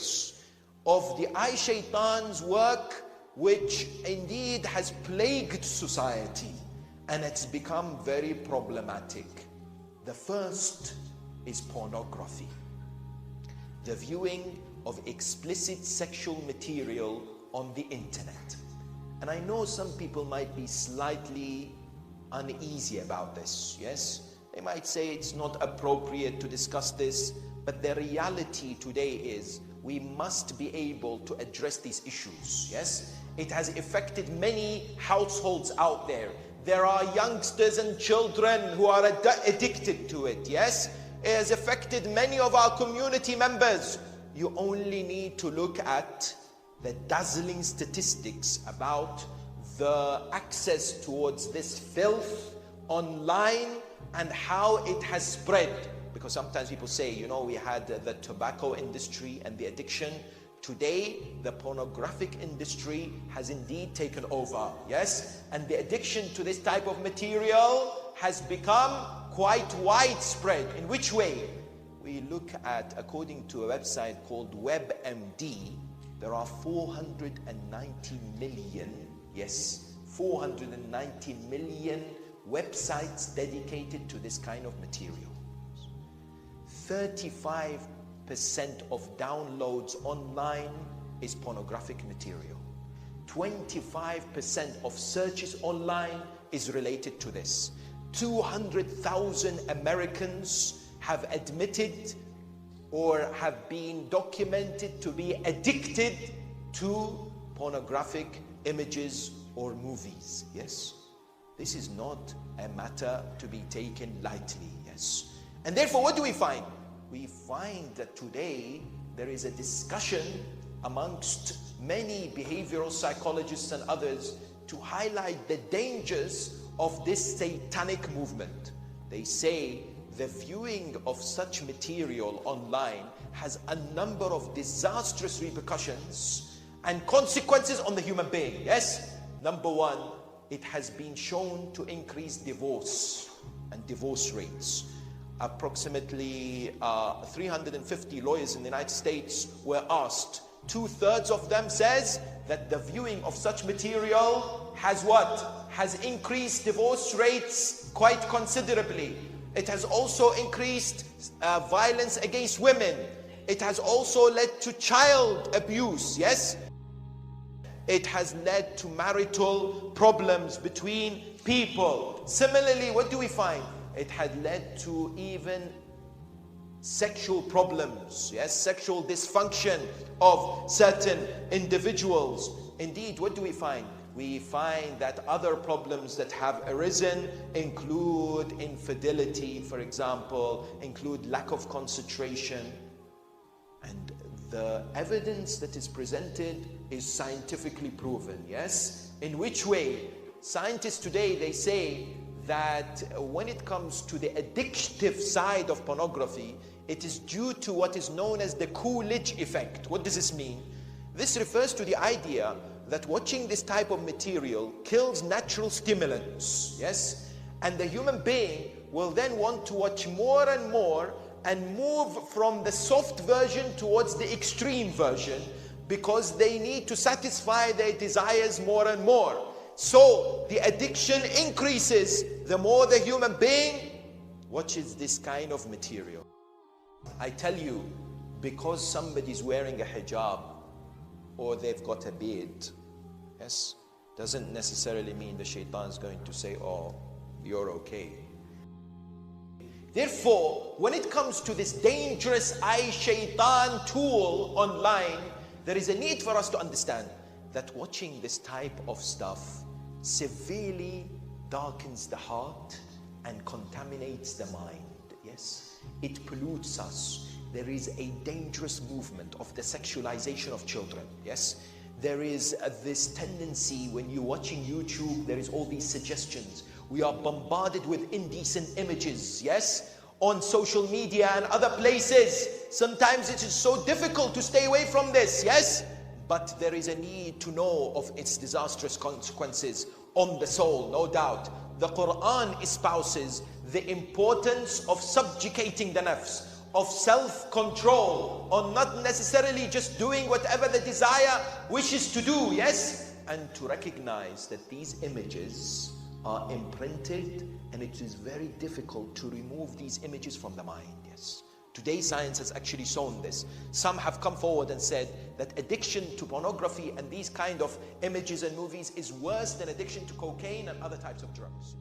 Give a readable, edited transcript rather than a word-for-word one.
trace of the eye shaitan's work, which indeed has plagued society and it's become very problematic. The first is pornography, the viewing of explicit sexual material on the internet. And I know some people might be slightly uneasy about this, yes? They might say it's not appropriate to discuss this, but the reality today is we must be able to address these issues, yes? It has affected many households out there. There are youngsters and children who are addicted to it, yes? It has affected many of our community members. You only need to look at the dazzling statistics about the access towards this filth online and how it has spread. Because sometimes people say, you know, we had the tobacco industry and the addiction. Today, the pornographic industry has indeed taken over, yes? And the addiction to this type of material has become quite widespread. In which way? We look at, according to a website called WebMD, there are 490 million, yes, 490 million websites dedicated to this kind of material. 35% of downloads online is pornographic material. 25% of searches online is related to this. 200,000 Americans have admitted or have been documented to be addicted to pornographic images or movies, yes? This is not a matter to be taken lightly, yes? And therefore, what do we find? We find that today there is a discussion amongst many behavioral psychologists and others to highlight the dangers of this satanic movement. They say the viewing of such material online has a number of disastrous repercussions and consequences on the human being, yes? Number one, it has been shown to increase divorce and divorce rates. Approximately 350 lawyers in the United States were asked. 2/3 of them says that the viewing of such material has what? Has increased divorce rates quite considerably. It has also increased violence against women. It has also led to child abuse, yes? It has led to marital problems between people. Similarly, what do we find? It had led to even sexual problems, yes, sexual dysfunction of certain individuals. Indeed, what do we find? We find that other problems that have arisen include infidelity, for example, include lack of concentration. And the evidence that is presented is scientifically proven, yes? In which way? Scientists today, they say that when it comes to the addictive side of pornography, it is due to what is known as the Coolidge effect. What does this mean? This refers to the idea that watching this type of material kills natural stimulants, yes? And the human being will then want to watch more and more and move from the soft version towards the extreme version because they need to satisfy their desires more and more. So the addiction increases the more the human being watches this kind of material. I tell you, because somebody's wearing a hijab or they've got a beard, yes, doesn't necessarily mean the shaitan is going to say, oh, you're okay. Therefore, when it comes to this dangerous shaitan tool online, there is a need for us to understand that watching this type of stuff severely darkens the heart and contaminates the mind, yes? It pollutes us. There is a dangerous movement of the sexualization of children, yes? There is this tendency when you're watching YouTube, there is all these suggestions. We are bombarded with indecent images, yes? On social media and other places. Sometimes it is so difficult to stay away from this, yes? But there is a need to know of its disastrous consequences on the soul, no doubt. The Quran espouses the importance of subjugating the nafs, of self-control, on not necessarily just doing whatever the desire wishes to do, yes? And to recognize that these images are imprinted, and it is very difficult to remove these images from the mind, yes? Today science has actually shown this. Some have come forward and said that addiction to pornography and these kind of images and movies is worse than addiction to cocaine and other types of drugs.